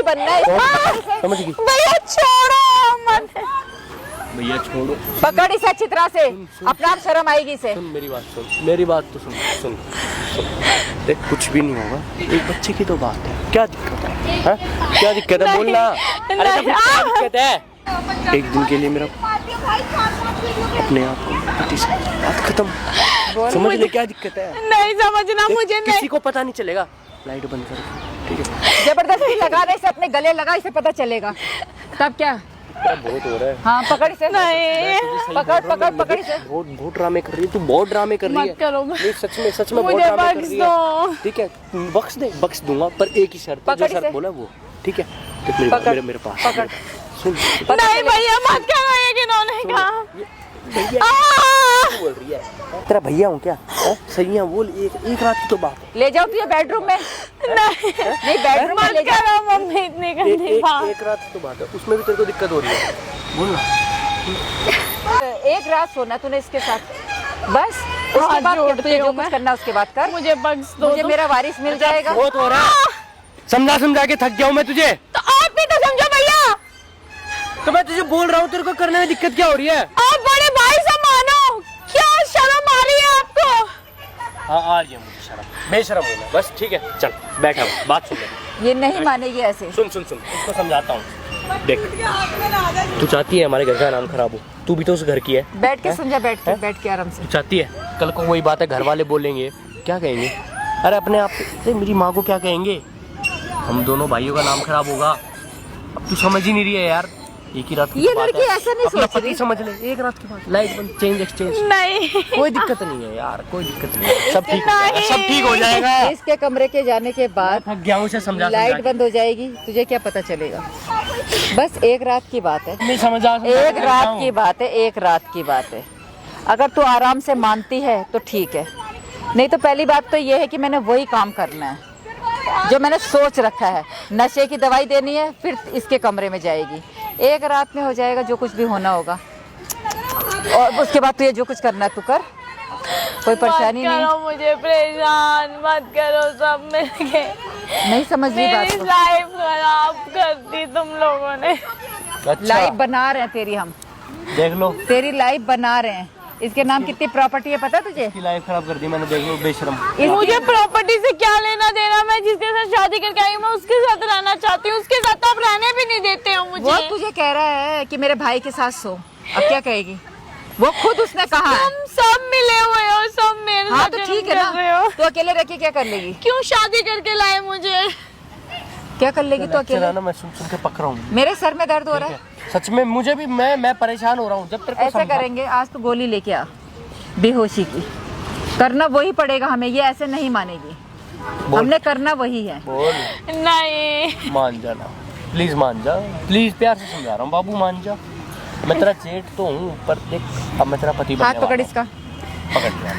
पति बनना है इसका। समझ गई? भैया छोड़ो मत, भैया छोड़ो, पकड़ इसे अच्छी तरह से, अपना आप शर्म आएगी इसे। सुन मेरी बात, सुन मेरी बात तो सुन सुन सुन। देख कुछ भी नहीं होगा, एक बच्चे की तो बात है, क्या दिक्कत है? हाँ? क्या दिक्कत है बोलना? अरे तो क्या दिक्कत है? एक दिन के लिए मेरा अपने आप को पति से बात खत्म, समझ ले क्या दिक्कत है? नहीं समझना मुझे, नहीं किसी को पता नहीं चलेगा, लाइट बंद कर, ठीक है? जबरदस्ती लगा रहे इसे, अपने गले लगा, इसे पता चलेगा तब क्या? बहुत हो रहा है। हाँ पकड़ इसे, नहीं पकड़ पकड़ पकड़ इसे। बहुत बहुत ड्रामे कर रही है तू, बहुत ड्रामे कर रही है। मत करो, नहीं सच में बहुत ड्रामे कर रही है। ठीक है बख्श दूंगा, पर एक ही शर्त, जो शर्त बोला वो, ठीक है? देख मेरे पास पकड़, सुन। नहीं भैया मत करो, ये किन्होंने कहा? बोल रही है तेरा भैया हूँ क्या? सही है बोल, एक रात की तो बात है। ले जाओ तुझे बेडरूम में, नहीं बेडरूम में ले जाओ। मम्मी इतनी गंदी बात, एक रात की तो बात है, उसमें भी तेरे को दिक्कत हो रही है, बोल ना। एक रात सोना तूने इसके साथ, बस उसके बाद तुझे जो कुछ करना उसके बाद कर। मुझे बख्श दो, मुझे मेरा वारिस मिल जाएगा। बहुत हो रहा है, समझा के थक गया हूँ मैं तुझे। तो आप भी तो समझो भैया, तो मैं तुझे बोल रहा हूँ, तेरे को करने में दिक्कत क्या हो रही है? आप बड़े भाई से मानो, क्या शर्म आ रही है आपको? हाँ आ रही है मुझे शर्म, बेशर्म हूँ मैं, बस ठीक है चल बैठा हूँ, बात सुन ले। ये नहीं मानेगी ऐसे। सुन उसको समझाता हूँ। देख तू चाहती है हमारे घर का नाम खराब हो, तू भी तो उस घर की है। बैठ के समझा, बैठ के आराम से। तू चाहती है कल को वही बात है, घर वाले बोलेंगे, क्या कहेंगे? अरे अपने आप से मेरी माँ को क्या कहेंगे? हम दोनों भाइयों का नाम खराब होगा। अब तू समझ ही नहीं रही है यार, एक ही रात की ये बात लड़की है। ऐसा नहीं अपना सोच पति रही। समझ ले, एक रात की बात, लाइट बंद, चेंज एक्सचेंज, नहीं कोई दिक्कत नहीं है यार, कोई दिक्कत नहीं है, सब ठीक हो जाएगा, सब ठीक हो जाएगा। इसके कमरे के जाने के बाद थक गया हूँ उसे समझा लाइट बंद हो जाएगी, तुझे क्या पता चलेगा? बस एक रात की बात है, नहीं समझा, एक रात की बात है, एक रात की बात है। अगर तू आराम से मानती है तो ठीक है, नहीं तो पहली बात तो ये है कि मैंने वही काम करना है जो मैंने सोच रखा है। नशे की दवाई देनी है, फिर इसके कमरे में जाएगी, एक रात में हो जाएगा जो कुछ भी होना होगा, और उसके बाद तो ये जो कुछ करना है तू कर, कोई परेशानी नहीं। मुझे परेशान मत करो, सब मिलके नहीं समझ रही बात मेरी को। लाइफ खराब कर दी तुम लोगों ने। लाइफ बना रहे हैं तेरी, हम देख लो, तेरी लाइफ बना रहे हैं। इसके नाम कितनी प्रॉपर्टी है पता है तुझे? इसकी लाइफ खराब कर दी मैंने, देख लो बेशरम। मुझे प्रॉपर्टी से क्या लेना देना, मैं जिसके साथ शादी करके आई हूँ मैं उसके साथ रहना चाहती हूँ, उसके साथ तो आप रहने भी नहीं देते हो मुझे। वो तुझे कह रहा है कि मेरे भाई के साथ सो, अब क्या कहेगी? वो खुद उसने कहा है। तुम सब मिले हुए हो, सब मेरे हाँ साथ तो जुल्म ठीक है कर रहे हो। ना, तो अकेले रह के क्या कर लेगी? क्यों शादी करके लाए मुझे? क्या कर लेगी तो अकेले? ना मैं सुन के पक रहा हूँ, मेरे सर में दर्द हो रहा है, सच में मुझे भी, मैं परेशान हो रहा हूँ। जब तेरे को ऐसा करेंगे, आज तो गोली लेके आ, बेहोशी की करना वही पड़ेगा हमें, ये ऐसे नहीं मानेगी, हमने करना वही है। बोल नहीं मान जाना, प्लीज मान जा, प्लीज प्यार से समझा रहा हूँ बाबू, मान जा। मैं तेरा जेठ तो हूँ, पर देख अब मैं तेरा पति बनने हाथ वाला पकड़ हूँ। इसका, पकड़ लिया,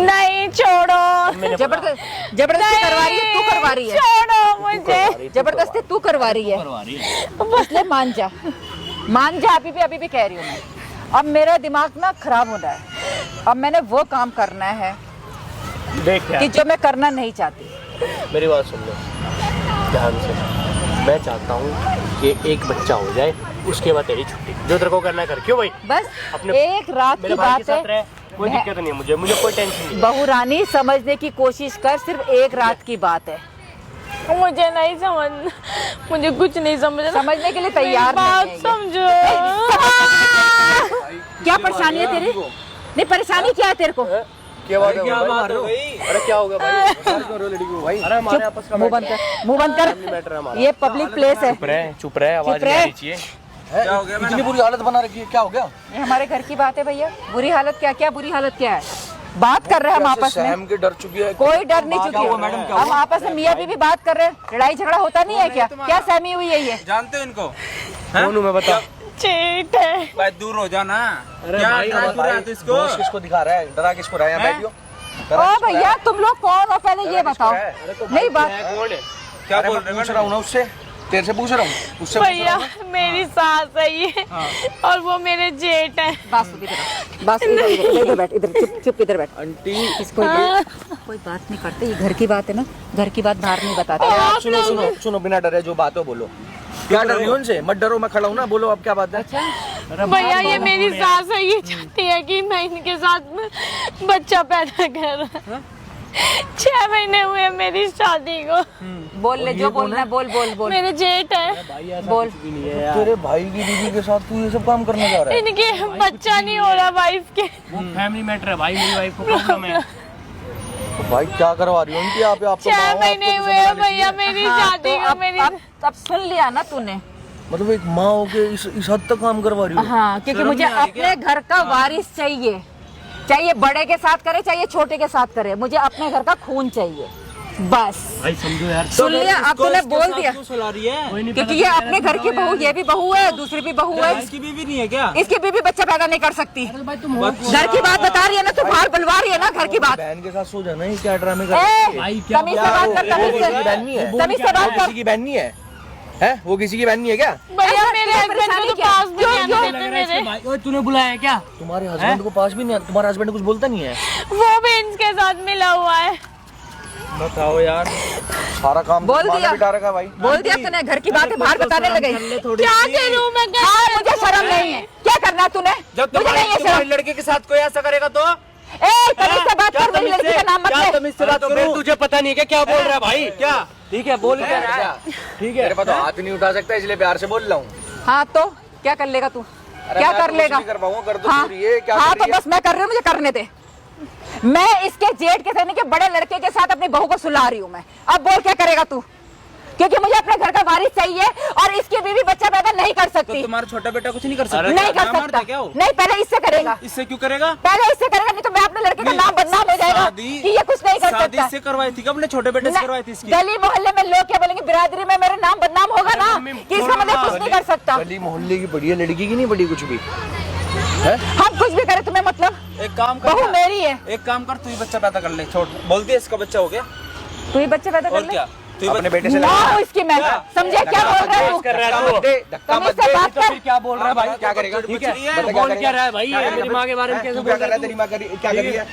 नहीं छोड़ो, जबरदस्ती करवा रही है, तू करवा रही है, छोड़ो मुझे, जबरदस्ती तू करवा रही है, करवा रही है। इसलिए मान जा, मान जा। अभी भी कह रही हूँ मैं, अब मेरा दिमाग ना खराब हो रहा है, अब मैंने वो काम करना है देख यार, कि जो मैं करना नहीं चाहती। मेरी बात सुन लो ध्यान से, मैं चाहता हूँ कि एक बच्चा हो जाए, उसके बाद तेरी छुट्टी, जो तेरे को करना है कर। क्यों भाई? बस अपने एक रात मेरे की भाई के बात साथ है, रहे, कोई दिक्कत नहीं है मुझे कोई टेंशन नहीं। बहू रानी समझने की कोशिश कर, सिर्फ एक रात की बात है, मुझे नहीं समझ, मुझे कुछ नहीं समझ, समझने के लिए तैयार बात नहीं है ये। समझो। क्या परेशानी है तेरी? नहीं परेशानी क्या है तेरे को? क्या बात हो गई? अरे क्या होगा भाई? अरे हमारे आपस का मुंह बंद कर, मुंह बंद मैटर है कर, हमारा। ये पब्लिक प्लेस है। चुप रहे, आवाज नहीं आनी चाहिए। क्या हो गया? इतनी बुरी हालत बना रखी है, क्या हो गया? ये हमारे घर की बात है भैया, बुरी हालत क्या बुरी हालत क्या है? बात कर रहे हैं हम आपस में, सहम के डर चुकी है। कोई डर नहीं क्या हुआ चुकी मैडम, क्या हम हुआ? आपस में मियाँ बीवी बात कर रहे हैं, लड़ाई झगड़ा होता नहीं है क्या? क्या सहमी हुई है ये? जानते हो इनको? कौन हूँ मैं बता? चीट है। भाई दूर हो जाना। अरे क्या भाई, डरा भाई, तू इसको? दोष किसको दिखा रहा है? डरा किसको रहा है? यहाँ बैठियो। ओ भैया तुम लोग कौन हो पहले ये बताओ। नहीं बात कौन है? क्या बोल रहे? पूछ रहा हूँ ना उससे। तेरे से पूछ रहा हूँ, उससे पूछ भैया रहा हूँ। मेरी सास है ये और वो मेरे जेठ है। बस इधर बैठ, इधर चुप चुप इधर बैठ। आंटी इसको कोई बात नहीं करते, ये घर की बात है ना, घर की बात बाहर नहीं बताते। अरे आप सुनो सुनो सुनो, बिना डरे जो बात हो बोलो। क्या डर रही हो उनसे? मत डरो, मैं खड़ा हूँ ना, बोलो अब क्या बात है। अच्छा भैया ये मेरी सास है, ये चाहती है कि मैं इनके साथ बच्चा पैदा कर। 6 महीने हुए मेरी शादी को। बोल ले, जो बोलना है बोल बोल बोल। मेरे जेठ है। बोल। तेरे भाई की बीवी के साथ तू ये सब काम करने जा रहा है? इनके बच्चा नहीं हो रहा वाइफ के। फैमिली मैटर है भाई, मेरी वाइफ को प्रॉब्लम है। तो भाई क्या करवा रही हो उनकी? आप तो 6 महीने हुए हैं भैया मेरी हाँ, शादी तो को। मेरी अब सुन लिया ना तूने। मतलब एक माँ होके इस हद तक काम करवा रही हो? हाँ, क्योंकि मुझे अपने घर का वारिस चाहिए, चाहे बड़े के साथ करे चाहे छोटे के साथ करे, मुझे अपने घर का खून चाहिए बस। भाई समझो यार, सुन लिया, अब तूने बोल दिया, सुला रही है? क्योंकि ये अपने घर की बहू, ये भी बहू है, दूसरी भी बहू है, इसकी बीवी नहीं है क्या? इसकी बीवी बच्चा पैदा नहीं कर सकती। घर की बात बता रही है ना, तू बाहर बुलवा रही है ना घर की बात। बहन के साथ सो जाना, ये क्या ड्रामे कर ए, रही है? तमीज से बात कर, तमीज से बहन नहीं है? तमीज से बात किसी कर। की बहन नहीं है? हैं? वो किसी की बहन नहीं है क्या? भैया मेरे हस्बैंड को परेशानी तो क्या? पास भी नहीं आने देते मेरे। ओए तूने बुलाया है क्या? तुम्हारे हस्बैंड को पास भी नहीं, तुम्हारा हस्बैंड कुछ बोलता नहीं है? वो भी इनके साथ मिला हुआ है। बताओ यार, सारा काम बोल तुम्हारा दिया। बिठा रखा भाई। बोल दिया तूने, घर की बातें बाहर बताने लगे। क्या करूं मैं? हाँ, मुझे शर्म नहीं है। क्या करना है तूने? मुझे नहीं है शर्म। लड़के के साथ कोई ऐसा करेगा तो? ए, तमीज से बात कर, मेरी लड़की का नाम मत ले। तमीज से बात करो। तुझे पता नहीं है क्या बोल रहा है भाई? क्या ठीक है, बोल क्या रहा है? ठीक है, मेरे पास तो हाथ नहीं उठा सकता, इसलिए प्यार से बोल रहा हूँ। हाँ तो क्या कर लेगा तू? क्या कर लेगा? कर पाऊंगा, कर दो हाँ, पूरी ये, क्या हाँ कर तो रही है? बस मैं कर रही हूँ, मुझे करने दे। मैं इसके जेठ के सहने के बड़े लड़के के साथ अपनी बहू को सुला रही हूँ मैं। अब बोल क्या करेगा तू? क्योंकि मुझे अपने घर का वारिस चाहिए और इसकी बीवी बच्चा पैदा नहीं कर सकती। तुम्हारा छोटा बेटा कुछ नहीं कर सकता? नहीं कर सकता। नहीं, पहले इससे करेगा। इससे क्यों करेगा? पहले इससे करेगा, नहीं तो मैं अपने लड़के का नाम बदनाम हो जाएगा कि ये कुछ नहीं कर सकता। इससे करवाई थी, अपने छोटे बेटे से करवाई थी इसकी। गली मोहल्ले में लोग क्या बोलेंगे, बिरादरी में मेरा नाम बदनाम होगा ना कि इसका मतलब कुछ नहीं कर सकता। गली मोहल्ले की बड़ी है, लड़की की नहीं बड़ी कुछ भी। हम कुछ भी करें तुम्हें मतलब? एक काम कर, बहू मेरी है। एक काम कर, तू ही बच्चा पैदा कर ले। छोड़, बोल दिया इसका बच्चा हो गया। तू ही बच्चे पैदा कर ले। तू अपने बेटे से ना हो इसकी मैं समझे क्या बोल रहा है तू? धक्का तमीज मत से दे। बात कर। क्या बोल रहा है भाई? क्या करेगा? ठीक है, बोल क्या रहा है भाई? ये मेरी माँ के बारे में कैसे बोल रहा है? तेरी माँ क्या कर रही है?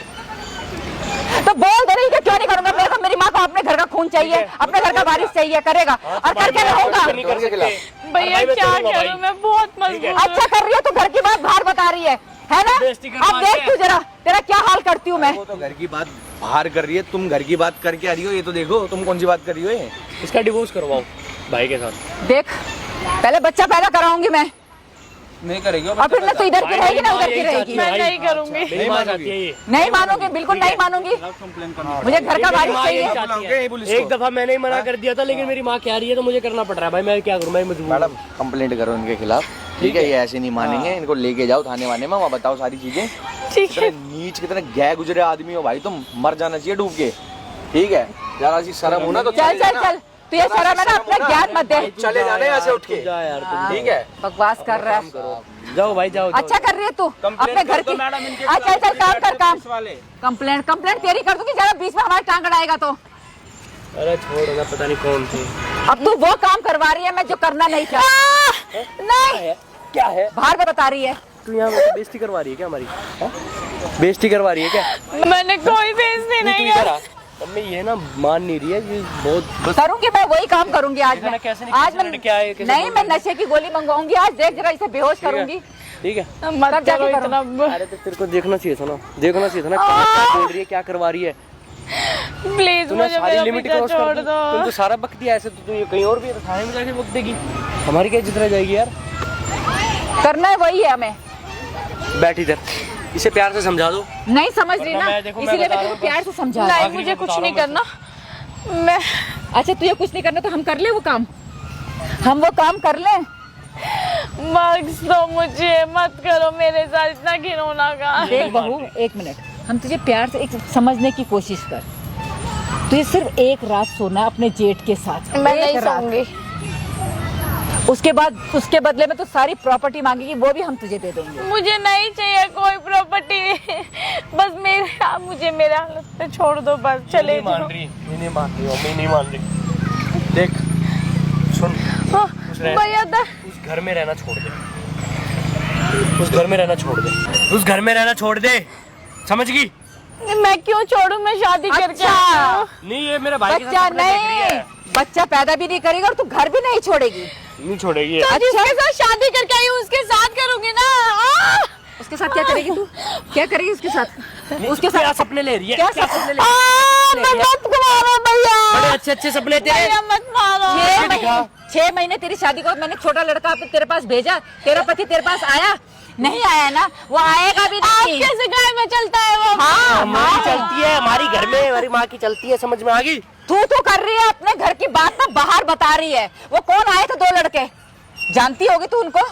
तो बोल दे रही है, क्यों नहीं करूंगा? मेरी माँ को अपने घर का खून चाहिए, अपने घर का वारिस चाहिए, करेगा और करके रहूंगा। भैया क्या करूं मैं? बहुत मजबूर हूं। अच्छा कर रही है तो घर की बात बाहर बता रही है ना? अब देख तू जरा तेरा क्या हाल करती हूँ मैं। वो तो घर की बात बाहर कर रही है, तुम घर की बात करके आ रही हो। ये तो देखो तुम कौन सी बात कर रही हो। ये इसका डिवोर्स करवाओ भाई के साथ। देख, पहले बच्चा पैदा कराऊंगी मैं नहीं करेगी और फिर ना तू इधर की रहेगी ना उधर की रहेगी। मैं नहीं करूंगी। मेरी माँ चाहती है ये। नहीं मानूंगी, बिल्कुल नहीं मानूंगी। मुझे घर का वारिस चाहिए। एक दफा मैंने ही मना कर दिया था, लेकिन मेरी माँ कह रही है तो मुझे करना पड़ रहा है भाई। मैं क्या करूँ, मैं मजबूर हूँ। मैडम कंप्लेंट करो इनके खिलाफ, ठीक है? ये ऐसे नहीं मानेंगे, इनको लेके जाओ थाने वाने में, वहाँ बताओ सारी चीजें। ठीक है। नीच कितने गए गुजरे आदमी हो भाई तुम, मर जाना चाहिए डूब के, ठीक है? जरा सी शर्म हो ना तो चल चल चल, तू ये शर्म है ना अपना ज्ञान मत दे। चले जाने यहाँ से उठ के, जा यार तुम। ठीक है? बकवास कर रहा है। जाओ भाई जाओ। अच्छा कर रही है तू अपने घर की। अच्छा चल काम कर काम। कंप्लेंट तेरी कर दूंगी, जरा बीच में हमारी टांग अड़ाएगा तो। अरे छोड़ो ना, पता नहीं कौन थे। अब तू वो काम करवा रही है मैं जो करना नहीं चाहती। नहीं, क्या है? बाहर में बता रही है। तू यहाँ बेइज्जती करवा रही है क्या हमारी? बेइज्जती करवा रही है क्या? मैंने कोई बेइज्जती नहीं करा। मम्मी ये ना मान नहीं रही है, ये बहुत करूंगी मैं, वही काम करूंगी आज मैं। कैसे नहीं, आज कैसे मैं लड़के आए, कैसे नहीं, मैं नशे की गोली मंगवाऊंगी आज। देख जरा इसे बेहोश करूंगी, ठीक है? मत तब जाके करो करो। इतना। अरे तो तेरे को देखना चाहिए था ना, देखना चाहिए था ना क्या बोल रही है, क्या करवा रही है। प्लीज तूने मुझे सारी मेरा लिमिट पीछा क्रॉस छोड़ कर दी। दो। तुम तो सारा वक्त दिया ऐसे, तो तू ये कहीं और भी थाने में जाके वक्त देगी। हमारी क्या इज्जत रह जाएगी यार? करना है वही है हमें। बैठ इधर, इसे प्यार से समझा दो। नहीं समझ रही ना, मैं देखो, मैं इसीलिए बता मैं रहा तुझे प्यार से समझा रही नहीं, हूँ। मुझे कुछ नहीं करना। मैं अच्छा तुझे कुछ नहीं करना तो हम कर ले वो काम, हम वो काम कर ले। बख्श दो मुझे, मत करो मेरे साथ इतना घिनौना काम। देख बहू, एक मिनट, हम तुझे प्यार से एक समझने की कोशिश कर। तुझे सिर्फ एक रात सोना है अपने जेठ के साथ। मैं एक नहीं रात। सोऊंगी। उसके बाद उसके बदले में तो सारी प्रॉपर्टी मांगेगी, वो भी हम तुझे दे देंगे। मुझे नहीं चाहिए कोई प्रॉपर्टी, बस मुझे मेरे हालत पे छोड़ दो, बस चले नहीं मान जाओ। रही, नहीं मान रही, मम्मी नहीं मान रही। देख सुन, भैया उस घर में रहना छोड़ दे, उस घर में रहना छोड़ दे, उस घर में रहना छोड़ दे, समझ गई? मैं क्यों छोड़ू, मैं शादी करके आई हूँ। नहीं ये मेरा भाई के बच्चा साथ सपने देख रही है। नहीं, बच्चा पैदा भी नहीं करेगा और तू घर भी नहीं छोड़ेगी। नहीं छोड़ेगी। तो जिसके साथ शादी करके आई हूँ उसके साथ करूंगी ना। उसके साथ क्या करेगी तू? क्या करेगी उसके साथ? उसके क्या साथ सपने ले रही है? क्या क्या सपने सपने ले मैं मत मारो भैया, बड़े अच्छे सपने थे। भैया मत मारो। 6 महीने तेरी शादी को मैंने छोटा लड़का तेरे पास भेजा, तेरा पति तेरे पास आया नहीं? आया ना, वो आएगा भी नहीं। आपके सिखाए में चलता है वो। हाँ, हमारी चलती है, हमारी घर में हमारी माँ की चलती है, समझ में आ गई? तू कर रही है अपने घर की बात ना बाहर बता रही है। वो कौन आए थे 2 लड़के, जानती होगी तू उनको?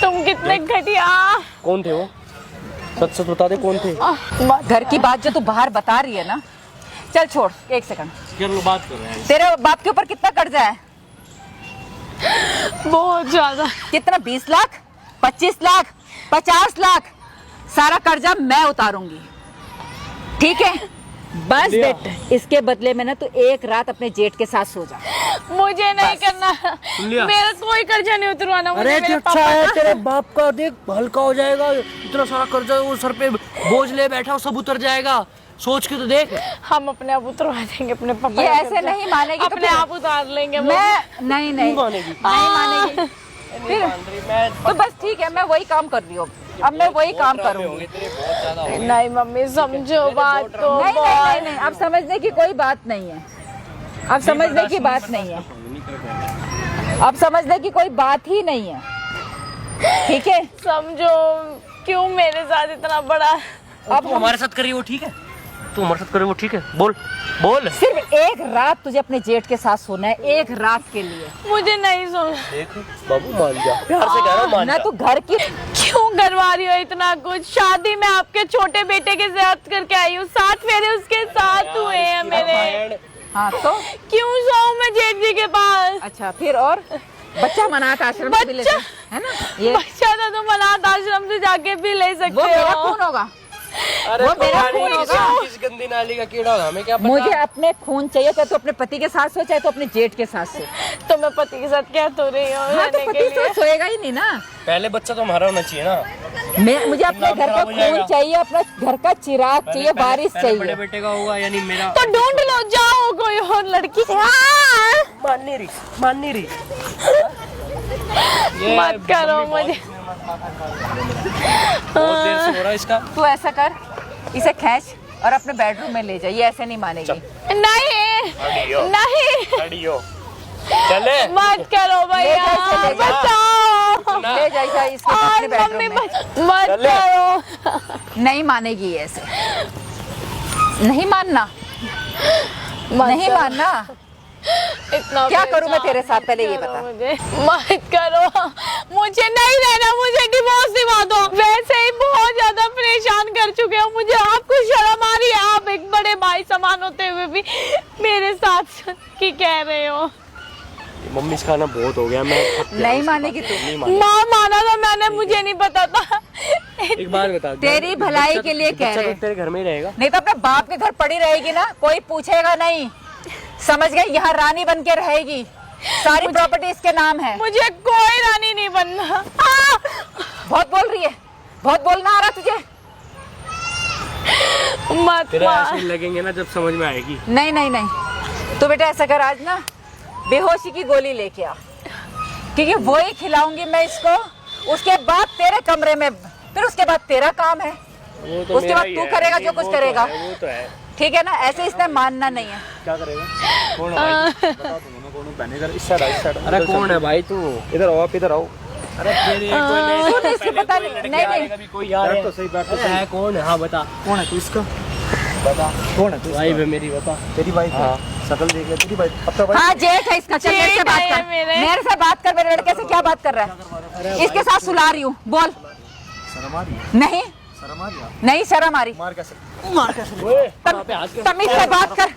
तुम कितने घटिया। कौन थे वो? सच बता दे कौन थे? घर की बात जो तू बाहर बता रही है ना, चल छोड़ 1 सेकंड। चलो बात कर रहे हैं। तेरे बाप के ऊपर कितना कर्जा है? बहुत ज्यादा। कितना? 20 लाख, 25 लाख, 50 लाख? सारा कर्जा मैं उतारूंगी, ठीक है? बस बेटा, इसके बदले में ना तू 1 रात अपने जेठ के साथ सो जा। मुझे नहीं करना, लिया? मेरा कोई कर्जा नहीं उतरवाना। मुझे अरे मेरे अच्छा पापा है, का- तेरे बाप का देख हल्का हो जाएगा, इतना सारा कर्जा वो सर पे बोझ ले बैठा, सब उतर जाएगा। सोच के तो देख। हम अपने आप उतरवा देंगे अपने पापा ये का ऐसे कर्जा। नहीं मानेगी तो अपने फिर- आप उतार लेंगे वो। मैं नहीं नहीं मानेगी। नहीं मानेगी। फिर तो बस ठीक है, मैं वही काम कर रही हूँ, अब मैं वही काम करूंगी। नहीं मम्मी समझो बात तो। नहीं नहीं नहीं नहीं, अब समझने की कोई बात नहीं है, अब समझने की बात नहीं है, अब समझने की कोई बात ही नहीं है, ठीक है? समझो क्यों मेरे साथ इतना बड़ा। अब हमारे साथ करिए वो ठीक है, तू हमारे साथ करे वो ठीक है, बोल बोल। सिर्फ 1 रात तुझे अपने जेठ के साथ सोना है, 1 रात के लिए। मुझे नहीं सुन। देख बाबू मान जा, प्यार से कह रहा हूं मान ना जा। तू घर की क्यों करवा रही हो इतना कुछ? शादी में आपके छोटे बेटे के साथ करके आई हूँ, 7 फेरे उसके साथ हुए हैं मेरे। हाँ तो क्यों जाऊँ मैं जेठ जी के पास? अच्छा, फिर और बच्चा मनात आश्रम से भी ले बच्चा? सकते, है ना? ये बच्चा था तो अनाथ आश्रम से जाके भी ले वो सकते मेरा हो। खून होगा, अरे वो मेरा तुम्हारी खून होगा। किस गंदी नाली का कीड़ा होगा, हमें क्या पता। मुझे अपने खून चाहिए, चाहे तो अपने पति के साथ सो, चाहे तो अपने जेठ के साथ सो। तो मैं पति के साथ क्या तो रही हूँ हाँ तो रहने पति के से लिए। सोएगा ही नहीं ना। पहले बच्चा तो हमारा होना चाहिए ना। मुझे अपने नाम घर का खराब हो जाएगा। खून चाहिए, अपना घर का चिराग चाहिए, बारिश पहले बड़े चाहिए। बेटे का होगा यानी मेरा। तो ढूंढ लो, जाओ कोई और लड़की। मान नहीं रही मत करो मुझे। बहुत देर से हो रहा है इसका। तू ऐसा कर, इसे खींच और अपने बेडरूम में ले जा, ये ऐसे नहीं मानेगी। नहीं नहीं अड़ियो चले मत करो भैया, ले जा, ले जा। बचाओ। ले जा इसे इसके और अपने मम्मी बेडरूम में। मत चले। करो। नहीं मानेगी ये ऐसे, नहीं मानना, नहीं करो। मानना। इतना क्या करूं मैं परेशान तेरे साथ, पहले ये करो बता। मुझे। मत करो, मुझे नहीं रहना, मुझे डिवोर्स दिवा दो। वैसे ही बहुत ज्यादा परेशान कर चुके हो मुझे। आपको शर्म आ रही है? आप एक बड़े भाई समान होते हुए भी मेरे साथ की कह रहे हो। मम्मी इसका ना बहुत हो गया, मैं नहीं मानेगी तू। माँ माना था मैंने, मुझे नहीं पता था। एक बात बता, तेरी भलाई के लिए कह बच्चा रहे। तो तेरे घर में ही रहेगा। नहीं तो अपने बाप के घर पड़ी रहेगी ना, कोई पूछेगा नहीं, समझ गई? यहाँ रानी बन के रहेगी, सारी प्रॉपर्टी इसके नाम है। मुझे कोई रानी नहीं बनना। बहुत बोल रही है, बहुत बोलना आ रहा तुझे। मत तेरा मार। ऐसे लगेंगे ना जब समझ में आएगी। नहीं नहीं नहीं, तो बेटा ऐसा कर, आज ना बेहोशी की गोली लेके आ, क्योंकि वो ही खिलाऊंगी मैं इसको। उसके बाद तेरे कमरे में, फिर उसके बाद तेरा काम है, वो तो उसके मेरा बाद ही तू है, करेगा जो वो कुछ तो करेगा। है, वो तो है। ठीक है ना? ऐसे इसने मानना नहीं है। क्या करेगा? कौन है भाई? अरे कौन है भाई तू? इधर आओ, आप इधर आओ। अरे फिर ये कोई नहीं, तो इसको पता नहीं। लड़के नहीं, आ रहे, नहीं। कभी कोई आ रहा है। तो सही बात अरे है कौन है? हाँ बता कौन है तू इसका? बता कौन है तू? भाई वे मेरी बता। तेरी वाइफ है? शकल देख ले तेरी वाइफ। अब तो भाई हाँ जेठ है इसका, चल मेरे से जेठ बात है कर, मेरे। मेरे से बात कर। मेरे लड़के से क्या बात कर रहा है? इसके साथ सुला रही हूँ, बोल। शर्म आ रही है? नहीं शर्म आ गया। नहीं शर्म आ रही। मार कैसे ओए वहाँ पे हाथ के तमीज से बात कर।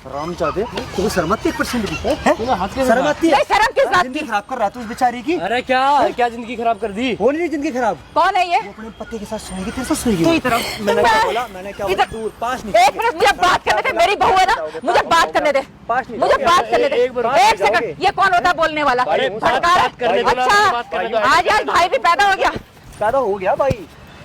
आराम चाहते तुम्हें शर्म आती है 1% भी शर्म आती है। नहीं शर्म किस बात जिंदगी की? खराब कर रहा है तू उस बेचारी की। अरे क्या क्या जिंदगी खराब कर दी। हो नहीं जिंदगी खराब। कौन है ये? वो अपने पति के साथ सोएगी तेरे साथ सोएगी। तू इधर आओ। मैंने क्या बोला दूर पास नहीं। एक मिनट मुझे बात करने दे, मेरी बहू है ना, मुझे बात करने दे, मुझे बात करने दे। एक सेकंड, ये कौन होता है बोलने वाला? अरे बात करने दो ना, बात करने दो। अच्छा आज भाई भी पैदा हो गया। पैदा हो गया भाई,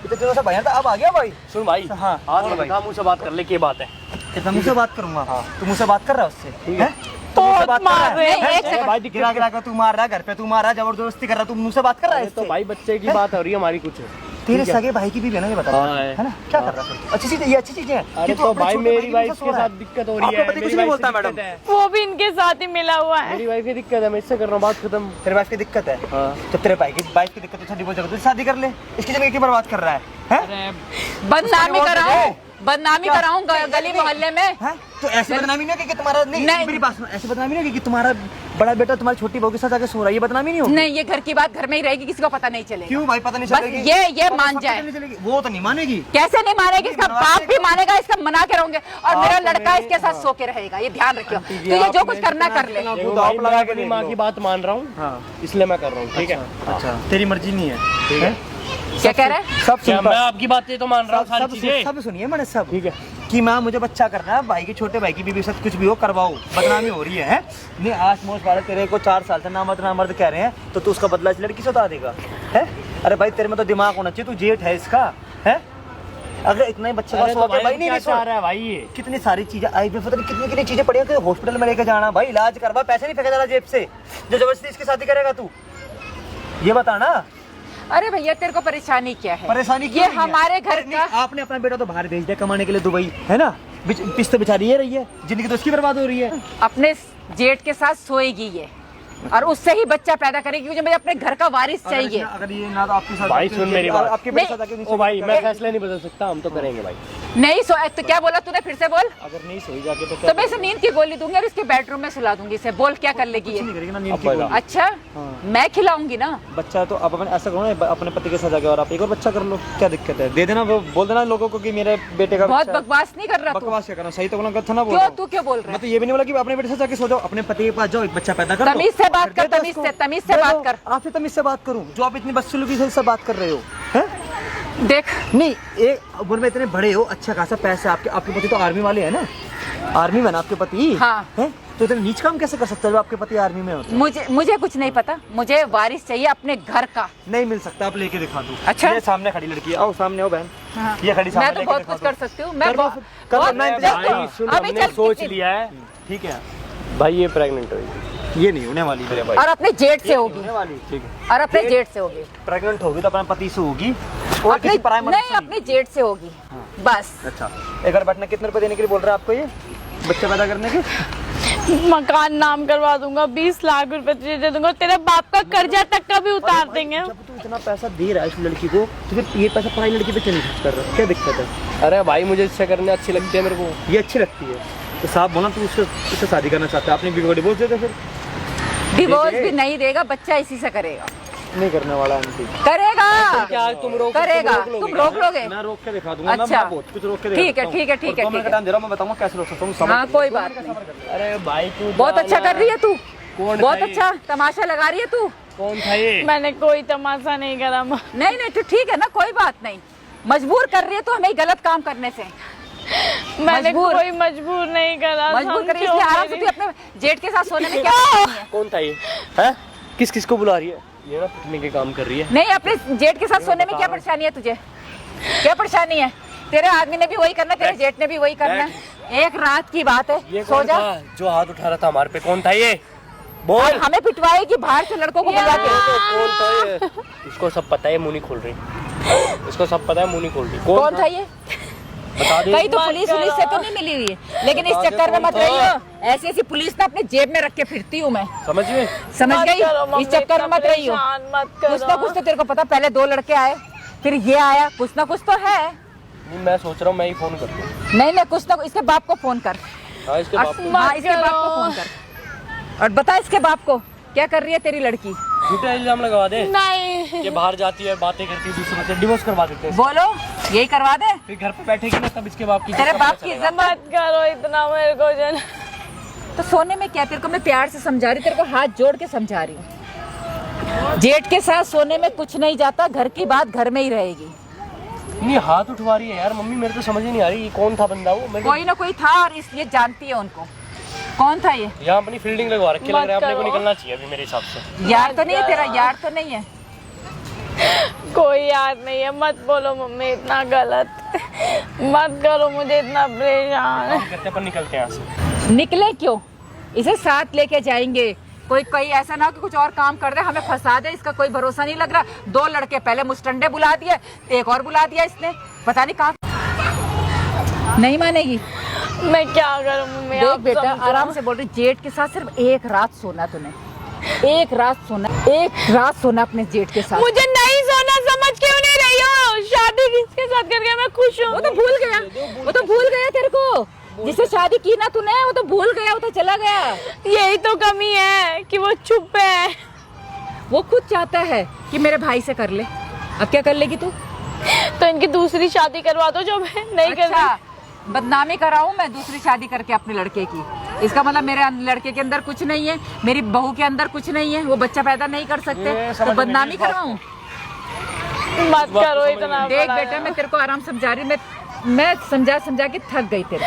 इतने दिनों से भैया था, अब आ गया भाई। सुन भाई, हाँ, हाथ में बैठा, मुँह से बात कर ले, क्या बात है? कितना मुझसे बात करूंगा? तू मुझसे बात कर रहा है उससे? हैं? तू बहुत मुझसे बात कर रहा मार रहे है? हैं। एक सेकंड। भाई गिरा गिरा कर तू मार रहा है, घर पे तू मार रहा है, जबरदस्ती कर रहा है, तू मुझसे बात कर रहा है तो इससे? भाई बच्चे की बात हो रही है हमारी कुछ। तेरे सगे भाई की भी है ना, ये बता हाँ, है ना? क्या कर रहा है? अच्छी चीज, ये अच्छी चीजें हैं अरे कि तू तो अपने भाई छोटे मेरी वाइफ साथ सो के रहा है। साथ दिक्कत हो रही आपका है। पति कुछ मेरी नहीं वाइफ बोलता से मैडम। दिक्कत है। वो भी इनके साथ ही मिला हुआ है। मेरी वाइफ की दिक्कत है, मैं इससे कर रहा हूँ बात खत्म। तेरे वाइफ की दिक्कत है? हाँ। जब तेरे भाई की वाइफ की दिक्कत है, डिवोर्स जगह तो शादी कर ले। इसकी जिंदगी क्यों बर्बाद कर रहा है? हैं? बदनामी उसका कराऊं, divorce बदनामी क्या? कराऊं गली मोहल्ले में? हैं? तो ऐसी बदनामी नहीं होगी कि तुम्हारा नहीं। मेरी बात सुनो, ऐसी बदनामी नहीं होगी कि तुम्हारा बड़ा बेटा तुम्हारी छोटी बहू के साथ आके सो रहा है, ये बदनामी नहीं होगी? नहीं, ये घर की बात घर में ही रहेगी, किसी को पता नहीं चलेगा। क्यों भाई पता नहीं बस चलेगी? ये मान सबको जाए। पता नहीं चलेगी? वो तो नहीं मानेगी। कैसे नहीं मानेगी? इसका बाप भी मानेगा, इसका मना के रहूंगे, और मेरा लड़का इसके साथ सो के रहेगा, ये ध्यान रखियो। तो ये जो कुछ करना कर ले। देखो तो आप भाई, लगा मैं के अपनी देख माँ लो। की बात मान रहा हूँ, हाँ। इसलिए मैं कर रहा हूँ, ठीक है? अच्छा, तेरी मर्जी नहीं है, ठीक है? क्या कह रहे हैं? सब क्या सुन मैं आपकी बातें तो मान रहा हूँ, सारी सब चीजें। सब सुनिए मैंने सब, ठीक है। कि माँ मुझे बच्चा करना है, भाई के छोटे भाई की बीवी के साथ कुछ भी हो करवाओ, बदनामी हो रही है? नहीं आस मोस वाले तेरे को 4 साल से ना मर्द कह रहे हैं, तो तू उसका बदला इस लड़की से उतार देगा? है? अरे भाई तेरे में तो दिमाग होना चाहिए, तू जेठ है इसका, है? अगर इतना ही बच्चे का अरे तो शौक है भाई, क्या नहीं चाह रहा है भाई ये? कितनी सारी चीजें आई भी, पता नहीं कितनी कितनी चीजें पड़ी हैं कि हॉस्पिटल में लेके जाना, भाई इलाज करवा, पैसे नहीं फेंका जा रहा जेब से, जो जबरदस्ती इसकी शादी करेगा तू? ये बता ना। अरे भैया तेरे को परेशानी क्या है? परेशानी ये क्यों नहीं है? हमारे घर नहीं, का। आपने अपना बेटा तो बाहर भेज दिया कमाने के लिए दुबई, है ना? पिस्ते बेचारी ये रही है, जिंदगी तो इसकी बर्बाद हो रही है। अपने जेठ के साथ सोएगी ये, और उससे ही बच्चा पैदा करेगी, क्योंकि मुझे अपने घर का वारिस चाहिए। अगर ये ना तो आपके साथ भाई सुन मेरी बात। आपके बेटे नहीं। साथ आके ओ भाई मैं फैसला नहीं बदल सकता, हम तो करेंगे भाई। नहीं सो तो क्या बोला तूने? फिर से बोल। अगर नहीं सोई जाके तो तो मैं इसे नींद की गोली दूंगी और इसके बेडरूम में सुला दूंगी इसे। बोल क्या कर लेगी ये? नहीं करेगी ना नींद की अब गोली। अच्छा मैं खिलाऊंगी ना। बच्चा तो आप अपने ऐसा करो ना, अपने पति के साथ जाके और आप एक और बच्चा कर लो, क्या दिक्कत है? दे देना, वो बोल देना लोगों को कि मेरे बेटे का बहुत बच्चा है। बकवास नहीं कर रहा तू। बकवास क्या करना, सही तो बोला था ना? बोल क्यों तू क्यों बोल रहा मैं है? तो ये भी नहीं बोला कि अपने बेटे से जाके सो जाओ, अपने पति के पास जाओ, एक बच्चा पैदा कर लो। तमीज से बात कर, दे दो तमीज उसको। से, तमीज से दे बात दो। कर। आपसे तमीज से बात करूं जो आप इतनी बदसलूकी से बात कर रहे हो? हैं? देख नहीं, एक उम्र में इतने बड़े हो, अच्छा खासा पैसा, आपके पति तो आर्मी वाले हैं ना? आर्मी में ना आपके पति? हाँ। हैं? तो इतने नीच काम कैसे कर सकते हो जब आपके पति आर्मी में होते हैं? मुझे कुछ नहीं पता, मुझे वारिस चाहिए अपने घर का। नहीं मिल सकता, आप लेके दिखा दो। अच्छा। ये सामने खड़ी लड़की है, आओ सामने आओ बहन। हाँ। ये खड़ी सामने मैं तो लेके बहुत दिखा कुछ दो। कर सकती हूँ। मैं कर लो बहुत- फिर, कर लो, बहुत- मैं इंतजार देखो, भाई सुन, अभी हमने चल सोच कितनी- लिया है ठीक है, भाई, ये प्रेग्नेंट होगी। ये नहीं होने वाली मेरे भाई, और अपने जेठ से होगी, होने वाली, ठीक है। और अपने जेठ से होगी। प्रेग्नेंट होगी तो अपने पति से होगी और अपने किसी पराये मर्द नहीं, से अपने जेठ से होगी बस। अच्छा, एक बार बैठना कितने रुपए देने के लिए बोल रहे हैं आपको ये बच्चा पैदा करने के? मकान नाम करवा दूंगा, 20 लाख रुपए तुझे दे दूंगा, तेरे बाप का कर्जा तक का भी उतार देंगे। जब तू इतना पैसा दे रहा है इस लड़की को, तो फिर ये पैसा पराई लड़की पे क्यों नहीं खर्च कर रहा है? क्या दिक्कत है? अरे भाई मुझे इससे करने अच्छी लगती है मेरे को। ये अच्छी लगती है तो साहब बोला तू उससे शादी करना चाहता है, अपनी बीवी को डिवोर्स दे दे फिर। डिवोर्स भी नहीं देगा, बच्चा इसी से करेगा। नहीं करने वाला आंटी, करेगा क्या तुम रोक करेगा, तुम रोक लोगे? मैं रोक के दिखा दूंगा। अच्छा। मैं बहुत कुछ रोक के ठीक है, ठीक है, ठीक है, और 2 मिनट का ठीक है। टाइम दे रहा हूं, मैं बताऊंगा कैसे रोक सकता हूं। समझ हाँ कोई बात नहीं। अरे भाई तू बहुत अच्छा कर रही है तू, कौन बहुत था ये? अच्छा तमाशा लगा रही है तू। कौन था ये? मैंने कोई तमाशा नहीं करा माँ। नहीं नहीं तो ठीक है ना, कोई बात नहीं। मजबूर कर रही है तो हमें गलत काम करने से। मैंने मजबूर। कोई मजबूर नहीं करा। मजबूर कर रही है, समझो इसलिए आराम से मेरी- तू अपने जेठ के साथ सोने में क्या परेशानी है? कौन था ये? हैं? किस किस को बुला रही है? ये ना पिटने के काम कर रही है। नहीं, अपने जेठ के साथ सोने में क्या परेशानी है तुझे? क्या परेशानी है? तेरे आदमी ने भी वही करना, तेरे जेठ ने भी वही करना है। एक रात की बात है, ये सो कौन जा। था जो हाथ उठा रहा था हमारे पे? कौन था ये? बोल। और हमें पिटवाएगी बाहर से लड़कों को बुला के। कौन था ये? इसको सब पता है, मुंह नहीं खोल रही। इसको सब पता है, मुंह नहीं खोल रही। कौन था ये? बता दे। कहीं तो पुलिस वुलिस से तो नहीं मिली हुई है, लेकिन इस चक्कर में मत रही हो। ऐसी ऐसी पुलिस ना अपने जेब में रख के फिरती हूँ मैं, समझ में? समझ मत गई? करो मम्मी, इस चक्कर में मत रही हो। परेशान मत कुछ ना करो। कुछ तो तेरे को पता, पहले 2 लड़के आए, फिर ये आया, कुछ ना कुछ तो है। नहीं, मैं सोच रहा हूँ मैं ही फोन कर दूँ। नहीं नहीं, कुछ ना कुछ इसके बाप को फोन कर। हाँ इसके बाप को। हाँ इसके बाप को फोन कर और बता इसके बाप को क्या कर रही है तेरी लड़की। झूठा इल्जाम लगवा दे नहीं कि बाहर जाती है, बातें करती है दूसरों से, डिवोर्स करवा देते हैं। बोलो यही करवा दे। फिर घर पे बैठेगी ना तब इसके बाप की तेरे बाप की इज्जत मत करो इतना मेरे को जन। तो सोने में क्या, तेरे को मैं प्यार से समझा रही, तेरे को हाथ जोड़ के समझा रही हूँ। जेठ के साथ सोने में कुछ नहीं जाता, घर की बात घर में ही रहेगी। नहीं हाथ उठवा रही है यार मम्मी, मेरे तो समझ ही नहीं आ रही ये कौन था बंदा वो। कोई ना कोई था और इसलिए जानती है उनको। कौन था ये? यहाँ अपनी फील्डिंग लगवा रखी, लग रहा है अपने को करो। निकलना चाहिए अभी मेरे हिसाब से। यार तो नहीं है तेरा, यार तो नहीं है। कोई याद नहीं है, मत बोलो मम्मी इतना गलत, मत करो मुझे इतना परेशान। काम करते अपन निकलते हैं यहाँ से। निकले क्यों? इसे साथ लेके जाएंगे। कोई ऐसा ना हो कि कुछ और काम कर दे, हमें फंसा दे, इसका कोई भरोसा नहीं लग रहा। 2 लड़के पहले मुस्टंडे बुला दिए, एक और बुला दिया इसने, पता नहीं कहाँ। नहीं मानेगी। मैं क्या करूं मम्मी? देख आप बेटा, समझो। आराम से बोल रही, जेठ के साथ सिर्फ एक रात सोना तूने, एक रात सोना अपने जेठ के साथ। मुझे नहीं सोना, समझ क्यों नहीं रही हो? शादी किसके साथ करके मैं खुश हूँ। वो तो भूल गया तेरे को, जिससे शादी की ना तूने, वो तो भूल गया, वो तो चला गया। यही तो कमी है कि वो चुप है। वो खुद चाहता है कि मेरे भाई से कर ले, अब क्या कर लेगी तू? तो इनकी दूसरी शादी करवा दो जो मैं नहीं कर अच्छा, बदनामी कराऊं मैं दूसरी शादी करके अपने लड़के की? इसका मतलब मेरे लड़के के अंदर कुछ नहीं है, मेरी बहू के अंदर कुछ नहीं है, वो बच्चा पैदा नहीं कर सकते, तो बदनामी करवाऊं? मत करो इतना। देख बड़ा बेटा, मैं तेरे को आराम समझा रही, मैं समझा के थक गई तेरे,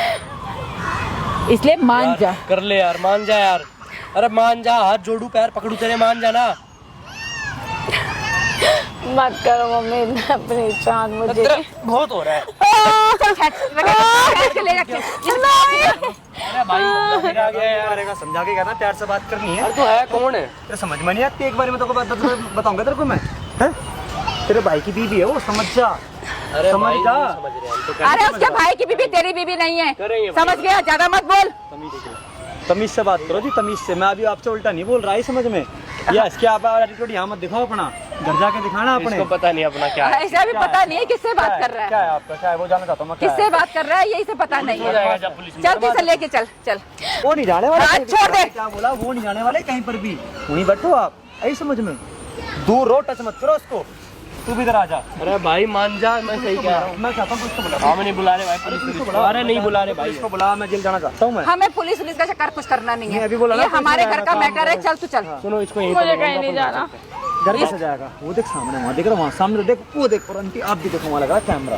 इसलिए मान जा। कर ले यार, मान जा यार। अरे मान जा, हाथ जोड़ू पैर पकड़ू तेरे, मान जा ना। मत करो मम्मी इतना परेशान मुझे। बहुत हो रहा है। ले जाके। अरे भाई फिर आ गया यार। समझा के कहना, प्यार से बात करनी है। अरे तू है कौन है? तेरे समझ में नहीं आती, एक बार में तो बताऊंगा तेरे को मैं, हैं? तेरे भाई की बीवी है वो, समझ जा। अरे समझ भाई, जा। नहीं समझ रहे हम तो कर अरे उसके भाई की बीवी तेरी बीवी नहीं है, करेंगे समझ गया? ज्यादा मत बोल। तमीज से बात करो जी, तमीज से। मैं अभी आपसे उल्टा नहीं बोल रहा है, समझ में? या इसके आप एटीट्यूड यहाँ मत दिखाओ अपना, घर जाके दिखाना अपने। इसको पता नहीं अपना क्या है। ऐसा भी पता नहीं है किससे बात कर रहा क्या है, है आपका, क्या है वो जानना चाहता हूँ मैं, क्या किससे है? बात कर रहा है यही से पता नहीं हो जाएगा है। जब पुलिस में। चल किसे लेके चल चल। वो नहीं जाने वाले, हाथ छोड़ दे। क्या बोला? वो नहीं जाने वाले कहीं पर भी, वहीं बैठो आप, ऐसे समझ में। दूर रो, टच मत करो उसको। तू भी इधर आ जा। अरे भाई मान जा, मैं सही कह रहा हूँ। मैं चाहता हूँ उसको बुला। हम नहीं बुला रहे भाई, पुलिस को बुला रहे, नहीं बुला रहे भाई। इसको बुला, मैं जेल जाना चाहता हूँ मैं। हमें पुलिस का चक्कर कुछ करना नहीं नहीं, है, अभी बोला ना, ये पुलिस हमारे में घर का आना, मैटर है। काम चल तू चल। सुनो इसको यहीं मुझे कहीं नहीं जाना। घर कैसे जाएगा? वो देख सामने, वहाँ देख रहा, वहाँ सामने तो देख, वो देख, और आंटी आप भी देखो, वहाँ लगा कैमरा,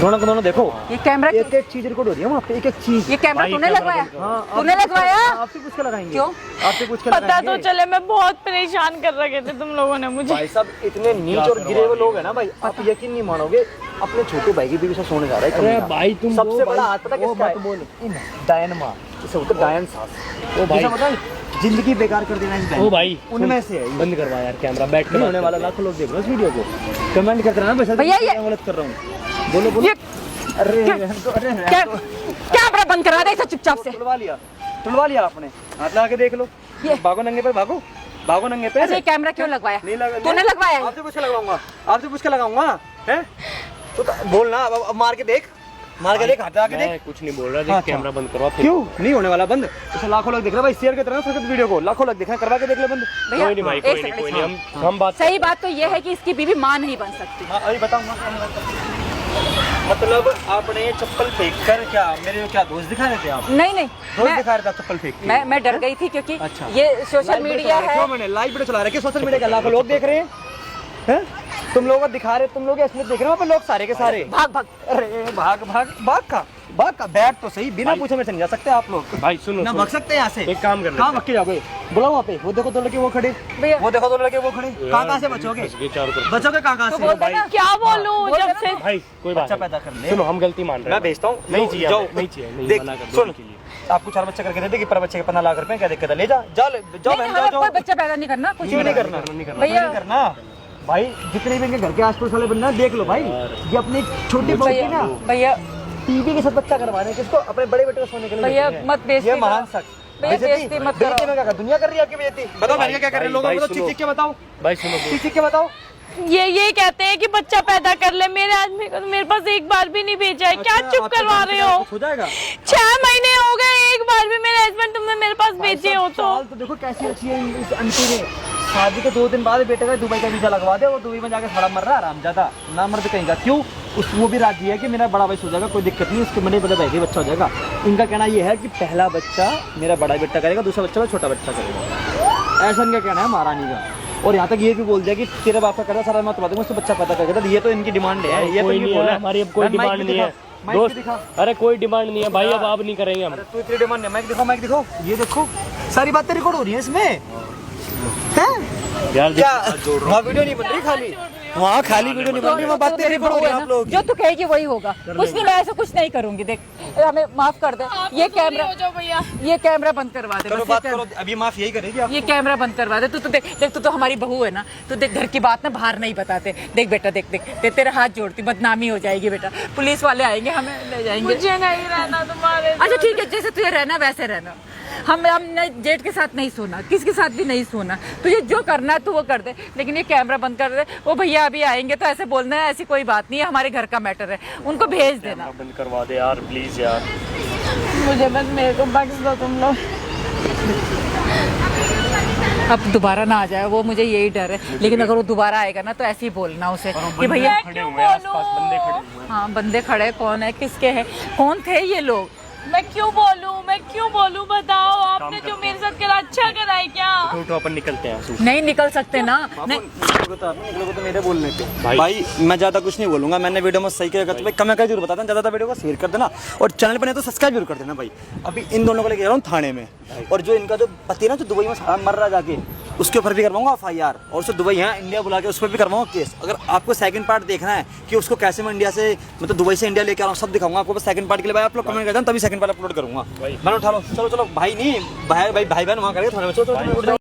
दोनों को दोनों देखो। ये कैमरा एक एक चीज रिकॉर्ड हो रही है वहाँ पे, एक एक चीज। ये कैमरा तूने लगवाया? हाँ, तूने लगवाया? आपसे पूछ के लगाएंगे। क्यों? आपसे पूछ के पता लगाएंगे। तो चले, मैं बहुत परेशान कर रखे थे तुम लोगों ने मुझे। भाई साहब इतने नीच और गिरे हुए लोग हैं ना भाई, आप यकीन नहीं मानोगे, अपने छोटे भाई की बीवी से सोने जा रहा है। अरे कमीना। भाई तुम सबसे वो बड़ा भाई, हाथ पता वो किसका मत है? बोल। इन डायन माँ, इसे बोलते डायन सास। ओ भाई, जैसा पता है, जिंदगी बेकार कर देना इस बहन ओ की। भाई उनमें से है ये। बंद करवा यार कैमरा, बैठ के नहीं होने बात वाला, करते हैं। लाखों लोग देख रहे हैं इस वीडियो को, कमेंट करते रहना, बस भैया ये- गलत कर रहा हूँ। बोलो बोलो। ये अरे क्या- अरे क्या कैमरा बंद करा दे इसे चुपचाप से। तुलवा लिया आपने, हाथ लगा के देख लो। ये- भागो नंगे पे, भागो भागो नंगे पे। अच्छा, ये कैमरा क्यों लगवाया? नहीं लगा, तूने लगवाया है? आपसे पूछ के लगाऊंगा, आपसे पूछ के लगाऊंगा, हैं? तो बोलना, अब मार के देख, हाथ लगा के देख। मैं कुछ नहीं बोल रहा, अच्छा। देख कैमरा बंद करवा फिर। क्यों नहीं होने वाला बंद? इसे लाखों लोग देख रहे हैं भाई, शेयर करते रहना फकत वीडियो को, लाखों लोग देख रहे हैं, करवा के देख ले बंद। भैया, कोई नहीं भाई, एक कोई नहीं, सेकंड, कोई नहीं, हम बात सही बात तो ये है कि इसकी बीवी मां नहीं बन सकती। हाँ अभी बताऊंगा। मतलब आपने चप्पल फेंक कर क्या मेरे क्या दोस्त दिखा रहे थे आप? नहीं नहीं, दोस्त दिखा रहे थे आप चप्पल फेंक के? मैं डर गई थी क्योंकि अच्छा। ये सोशल लाइव मीडिया वीडियो चला रहे, है। क्यों मैंने लाइव वीडियो चला रहे, सोशल मीडिया का लाखों लोग देख रहे हैं, तुम लोग दिखा रहे, तुम लोग इसमें देख रहे हो, लोग सारे के सारे। भाग भाग। अरे भाग का बैठ तो सही, बिना पूछे मेरे से नहीं जा सकते आप लोग। भाई सुनो, ना सुनो। भाग सकते हैं यहाँ से। एक काम कर कहाँ भाग के जाओगे? बुलाओ वहाँ पे, वो देखो दो लड़के वो खड़े, भैया वो देखो दो लड़के वो खड़े, कहाँ से बचोगे? फंस गए चारों तरफ। बचोगे कहाँ तो से? बोल देना। क्या बोलूं बोल जब देना से भाई कोई बात बच्चा नहीं। पैदा कर ले। सुनो हम गलती मान रहे मैं हैं। भेजता हूँ, नहीं चाहिए, जाओ, नहीं चाहिए, नहीं देख, मना कर दो सुन, उनके लिए। आपको 4 बच्चे करके दे देगी, पर बच्चे के 15 लाख रुपए, क्या दिक्कत है? ले जा जाओ नहीं, बहन, हमें जाओ कोई बच्चा पैदा नहीं करना, कुछ क्यों नहीं करना? भैया। नहीं करना भाई, जितने भी इनके घर के आसपास वाले बंदे हैं, देख लो भाई, ये अपनी छोटी बहू की ना भैया टीवी के साथ बच्चा करवा रहे हैं, किसको? अपने बड़े बेटे को सोने के लिए भैया, भेज रहे हैं। मत बेइज्जती ये महान करो। शख्स। भैया, बेइज्जती मत करो। बेइज्जती में क्या कर, दुनिया कर रही है आपकी बेइज्जती? बताओ भाई, भैया क्या कर रहे हैं भाई, लोग, भाई, बताओ, सुनो। चिक के बताओ, भाई सुनो, चिक के बताओ। ये कहते हैं कि बच्चा पैदा कर ले, मेरे आदमी को तो मेरे पास एक बार भी नहीं भेजा है। क्या अच्छा, चुप आपके करवा घर रहे पे हो? कुछ हो जाएगा? 6 महीने हो गए, एक बार भी मेरे हस्बैंड तुमने मेरे पास भेजे हो तो। चाल तो देखो कैसी अच्छी है इस आंटी ने। शादी के 2 दिन बाद बेटे का दुबई का वीजा लगवा दे, वो दुबई में जाके खड़ा मर रहा है, आरामजादा ना मर्द कहीं का। क्यों? वो भी राजी है कि मेरा बड़ा भाई सो जाएगा, कोई दिक्कत नहीं, उसके बड़े बड़े भाई का बच्चा हो जाएगा। इनका कहना ये है कि पहला बच्चा मेरा बड़ा बेटा करेगा, दूसरा बच्चा छोटा बच्चा करेगा, ऐसा इनका कहना है महारानी का। और यहाँ तक ये भी बोल दिया कि तेरे बाप का करता सारा मैं बता दूंगा, उससे बच्चा पैदा करेगा। ये तो इनकी डिमांड है, ये तो ये बोला हमारी अब कोई डिमांड नहीं है दोस्त। अरे कोई डिमांड नहीं है भाई, अब आप नहीं करेंगे हम। तू इतनी डिमांड है, माइक दिखो, ये देखो सारी बातें रिकॉर्ड हो रही है इसमें, हैं? यार क्या वहाँ वीडियो नहीं बन रही खाली, वहाँ खाली वीडियो नहीं बन रही, वहाँ बातें रिकॉर्ड हो रही है आप लोग। जो तू कहेगी वही होगा, कुछ नहीं, मैं ऐसा कुछ नहीं करूंगी। देख हमें माफ कर दे, ये कैमरा हो जाओ भैया। ये कैमरा बंद करवा दे, चलो बस बात करो, अभी माफ यही करेगी आप। ये कैमरा बंद करवा दे। तू देख तू तो हमारी बहू है ना, तो देख घर की बात ना बाहर नहीं बताते। देख बेटा, देख तेरे हाथ जोड़ती, बदनामी हो जाएगी बेटा, पुलिस वाले आएंगे, हमें ले जाएंगे। मुझे नहीं रहना तुम्हारे। अच्छा ठीक है, जैसे तुझे रहना वैसे रहना। हमने जेठ के साथ नहीं सोना, किसके साथ भी नहीं सोना, तुझे जो करना है तू वो कर दे, लेकिन ये कैमरा बंद कर दे। वो भैया अभी आएंगे तो ऐसे बोलना है, ऐसी कोई बात नहीं है, हमारे घर का मैटर है, उनको भेज देना। बंद करवा दे यार प्लीज यार। मुझे बस मेरे को बख्श दो तुम लोग। अब दोबारा ना आ जाए, वो मुझे यही डर है। लेकिन अगर वो दोबारा आएगा ना तो ऐसे ही बोलना उसे कि भैया खड़े हुए हैं आसपास, बंदे खड़े हुए हैं। हाँ बंदे खड़े, कौन है, किसके हैं, कौन थे ये लोग? मैं क्यों बोलूं बताओ, आपने जो मेरे साथ करा अच्छा करा है क्या? उठो अपन निकलते हैं। नहीं निकल सकते ना, नहीं। निकलोगे तो मेरे बोलने के भाई मैं ज्यादा कुछ नहीं बोलूंगा। मैंने वीडियो में सही किया भाई, कम जरूर बताता, ज्यादा वीडियो को शेयर कर देना और चैनल पर नहीं तो सब्सक्राइब जरूर कर देना भाई। अभी इन दोनों को लेके जा रहा हूँ थाने में, और जो इनका जो पति ना जो दुबई में मर रहा जाके, उसके ऊपर भी करवाऊंगा FIR, और उसको दुबई है इंडिया बुला के उस पर भी करवाऊंगा केस। अगर आपको सेकंड पार्ट देखना है कि उसको कैसे मैं इंडिया से मतलब दुबई से इंडिया लेके आ रहा हूँ, सब दिखाऊंगा आपको। बस सेकंड पार्ट के लिए भाई आप लोग कमेंट कर देना, तभी सेकंड पार्ट अपलोड करूंगा। मैंने उठा लो, चलो भाई नहीं भाई बहन वहाँ करेंगे थाने में, चलो।